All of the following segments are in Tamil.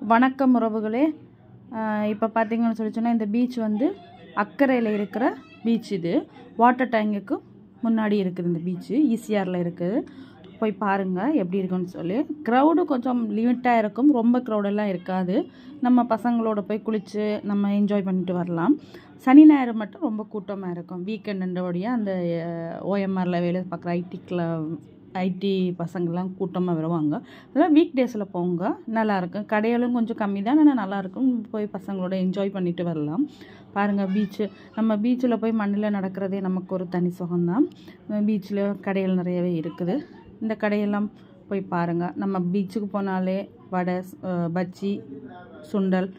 வணக்கம் உறவுகளே. இப்போ பார்த்தீங்கன்னு சொன்னால் இந்த பீச் வந்து அக்கறையில் இருக்கிற பீச். இது வாட்டர் டேங்குக்கு முன்னாடி இருக்குது. இந்த பீச்சு ஈசிஆரில் இருக்குது. போய் பாருங்கள் எப்படி இருக்குன்னு சொல்லி. க்ரௌடு கொஞ்சம் லிமிட்டாக இருக்கும், ரொம்ப க்ரௌடெல்லாம் இருக்காது. நம்ம பசங்களோட போய் குளித்து நம்ம என்ஜாய் பண்ணிட்டு வரலாம். சனி ஞாயிறு மட்டும் ரொம்ப கூட்டமாக இருக்கும். வீக்கெண்டுடைய அந்த ஓஎம்ஆரில் வேலை பார்க்குற ஐடி பசங்கள்லாம் கூட்டமாக வருவாங்க. அதெல்லாம் வீக் டேஸில் போங்க, நல்லாயிருக்கும். கடைகளும் கொஞ்சம் கம்மி தான், ஆனால் நல்லாயிருக்கும். போய் பசங்களோட என்ஜாய் பண்ணிட்டு வரலாம். பாருங்கள் பீச்சு. நம்ம பீச்சில் போய் மண்ணில் நடக்கிறதே நமக்கு ஒரு தனி சுகம்தான். பீச்சில் கடைகள் நிறையவே இருக்குது. இந்த கடையெல்லாம் போய் பாருங்கள். நம்ம பீச்சுக்கு போனாலே வடை, பஜ்ஜி, சுண்டல்,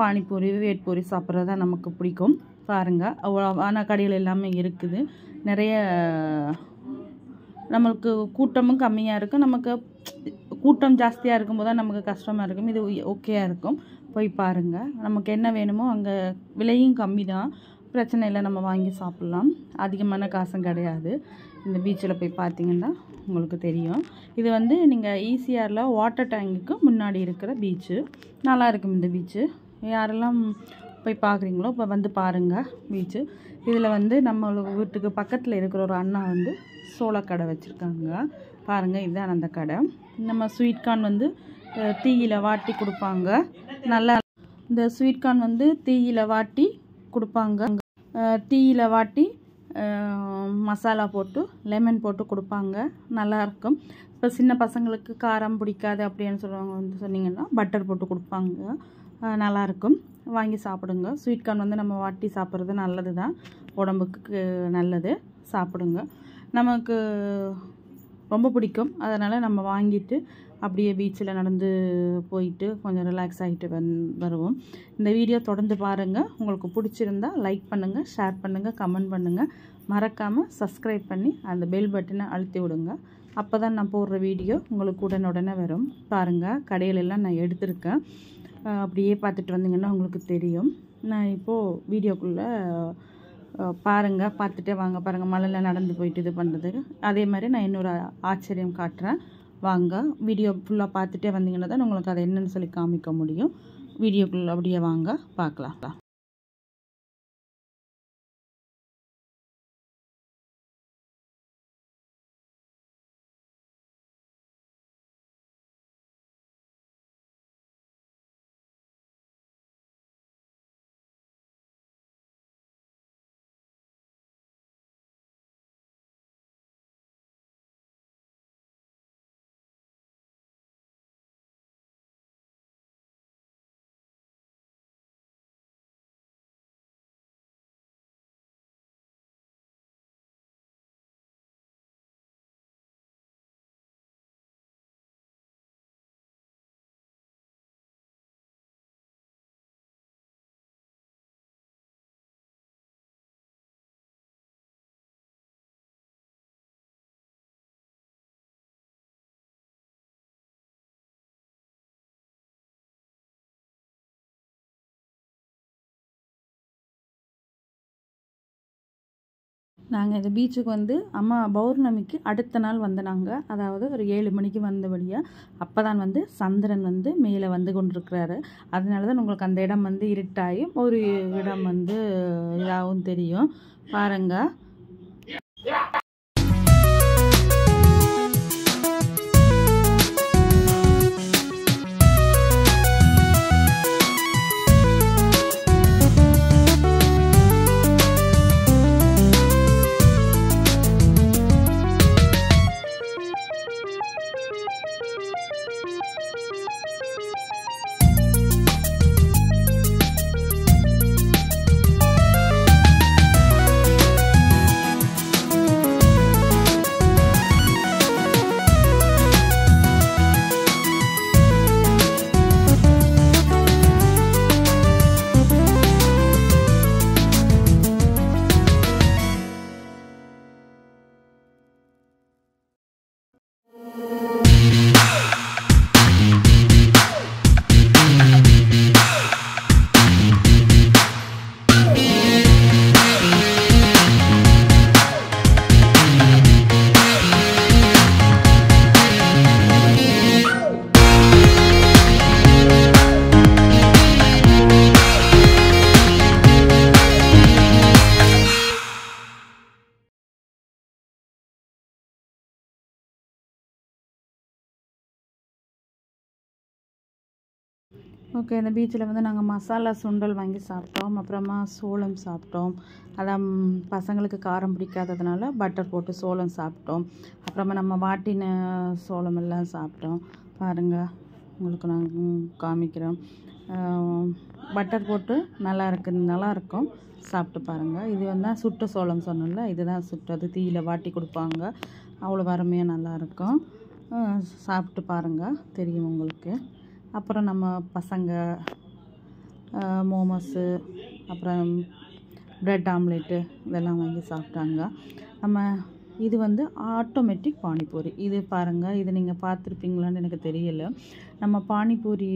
பானிபூரி, வேட்பூரி சாப்பிட்றது தான் நமக்கு பிடிக்கும். பாருங்கள், ஆனால் கடைகள் எல்லாமே இருக்குது. நிறைய நம்மளுக்கு கூட்டமும் கம்மியாக இருக்கும். நமக்கு கூட்டம் ஜாஸ்தியாக இருக்கும்போது தான் நமக்கு கஷ்டமாக இருக்கும். இது ஓகேயாக இருக்கும். போய் பாருங்கள். நமக்கு என்ன வேணுமோ அங்கே விலையும் கம்மி தான், பிரச்சனை இல்லை. நம்ம வாங்கி சாப்பிட்லாம். அதிகமான காசும் கிடையாது. இந்த பீச்சில் போய் பார்த்தீங்கன்னா உங்களுக்கு தெரியும். இது வந்து நீங்கள் ஈசிஆரில் வாட்டர் டேங்குக்கு முன்னாடி இருக்கிற பீச்சு. நல்லா இருக்கும் இந்த பீச்சு. யாரெல்லாம் போய் பார்க்குறீங்களோ இப்போ வந்து பாருங்கள் பீச்சு. இதில் வந்து நம்மளுக்கு வீட்டுக்கு பக்கத்தில் இருக்கிற ஒரு அண்ணா வந்து சோளக்கடை வச்சுருக்காங்க. பாருங்கள், இதுதான் அந்த கடை. நம்ம ஸ்வீட் கார்ன் வந்து தீயில் வாட்டி கொடுப்பாங்க. நல்லா இந்த ஸ்வீட் கார்ன் வந்து தீயில் வாட்டி கொடுப்பாங்க. தீயில் வாட்டி மசாலா போட்டு லெமன் போட்டு கொடுப்பாங்க. நல்லாயிருக்கும். இப்போ சின்ன பசங்களுக்கு காரம் பிடிக்காது அப்படின்னு சொல்லுவாங்க வந்து சொன்னிங்கன்னா பட்டர் போட்டு கொடுப்பாங்க. நல்லாயிருக்கும். வாங்கி சாப்பிடுங்க. ஸ்வீட் கார்ன் வந்து நம்ம வாட்டி சாப்பிட்றது நல்லது தான், உடம்புக்கு நல்லது. சாப்பிடுங்க. நமக்கு ரொம்ப பிடிக்கும். அதனால் நம்ம வாங்கிட்டு அப்படியே பீச்சில் நடந்து போயிட்டு கொஞ்சம் ரிலாக்ஸ் ஆகிட்டு வருவோம். இந்த வீடியோ தொடர்ந்து பாருங்கள். உங்களுக்கு பிடிச்சிருந்தா லைக் பண்ணுங்கள், ஷேர் பண்ணுங்கள், கமெண்ட் பண்ணுங்கள். மறக்காமல் சப்ஸ்கிரைப் பண்ணி அந்த பெல் பட்டனை அழுத்தி விடுங்க. அப்போ தான் நான் போடுற வீடியோ உங்களுக்கு உடனுடனே வரும். பாருங்கள், கடையிலெல்லாம் நான் எடுத்திருக்கேன். அப்படியே பார்த்துட்டு வந்தீங்கன்னா உங்களுக்கு தெரியும். நான் இப்போது வீடியோக்குள்ளே பாருங்கள், பார்த்துட்டே வாங்க. பாருங்கள், மலையில் நடந்து போயிட்டு இது பண்ணுறதுக்கு. அதே மாதிரி நான் இன்னொரு ஆச்சரியம் காட்டுறேன். வாங்க, வீடியோ ஃபுல்லாக பார்த்துட்டே வந்தீங்கன்னா தான் உங்களுக்கு அதை என்னென்னு சொல்லி காமிக்க முடியும். வீடியோக்குள்ளே அப்படியே வாங்க பார்க்கலாம். நாங்கள் இந்த பீச்சுக்கு வந்து அம்மா பௌர்ணமிக்கு அடுத்த நாள் வந்தனாங்க. அதாவது ஒரு 7 மணிக்கு வந்தபடியாக அப்போ தான் வந்து சந்திரன் வந்து மேலே வந்து கொண்டிருக்கிறாரு. அதனால தான் உங்களுக்கு அந்த இடம் வந்து இருட்டாயும் ஒரு இடம் வந்து இதாகவும் தெரியும். பாருங்கள். ஓகே, இந்த பீச்சில் வந்து நாங்கள் மசாலா சுண்டல் வாங்கி சாப்பிட்டோம். அப்புறமா சோளம் சாப்பிட்டோம். அதான் பசங்களுக்கு காரம் பிடிக்காததுனால பட்டர் போட்டு சோளம் சாப்பிட்டோம். அப்புறமா நம்ம வாட்டின சோளம் எல்லாம் சாப்பிட்டோம். பாருங்கள், உங்களுக்கு நாங்கள் காமிக்கிறோம். பட்டர் போட்டு நல்லாயிருக்கும், சாப்பிட்டு பாருங்கள். இது வந்து சுட்ட சோளம் சொன்னோம்ல, இதுதான் சுட்டது, தீயில வாட்டி கொடுப்பாங்க. அவ்வளோ அருமையாக நல்லாயிருக்கும். சாப்பிட்டு பாருங்கள், தெரியும் உங்களுக்கு. அப்புறம் நம்ம பசங்க மோமோஸு, அப்புறம் ப்ரெட் ஆம்லேட்டு இதெல்லாம் வாங்கி சாப்பிட்டாங்க. நம்ம இது வந்து ஆட்டோமேட்டிக் பானிபூரி. இது பாருங்கள், இது நீங்கள் பார்த்துருப்பீங்களான்னு எனக்கு தெரியல. நம்ம பானிபூரி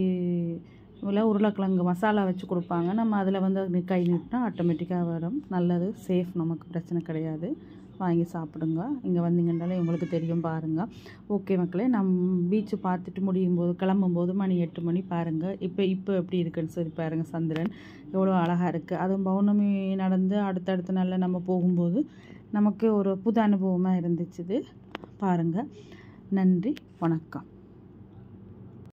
உருளைக்கிழங்கு மசாலா வச்சு கொடுப்பாங்க. நம்ம அதில் வந்து கை நீட்டினா ஆட்டோமேட்டிக்காக வரும். நல்லது, சேஃப், நமக்கு பிரச்சனை கிடையாது. வாங்கி சாப்பிடுங்க. இங்கே வந்தீங்கன்னாலே உங்களுக்கு தெரியும், பாருங்கள். ஓகே மக்களே, பீச்சு பார்த்துட்டு கிளம்பும்போது மணி 8 மணி. பாருங்கள் இப்போ எப்படி இருக்குன்னு சொல்லி பாருங்கள். சந்திரன் எவ்வளோ அழகாக இருக்குது. அதுவும் பௌர்ணமி நடந்து அடுத்தடுத்த நாளில் நம்ம போகும்போது நமக்கு ஒரு புது அனுபவமாக இருந்துச்சு. பாருங்கள். நன்றி, வணக்கம்.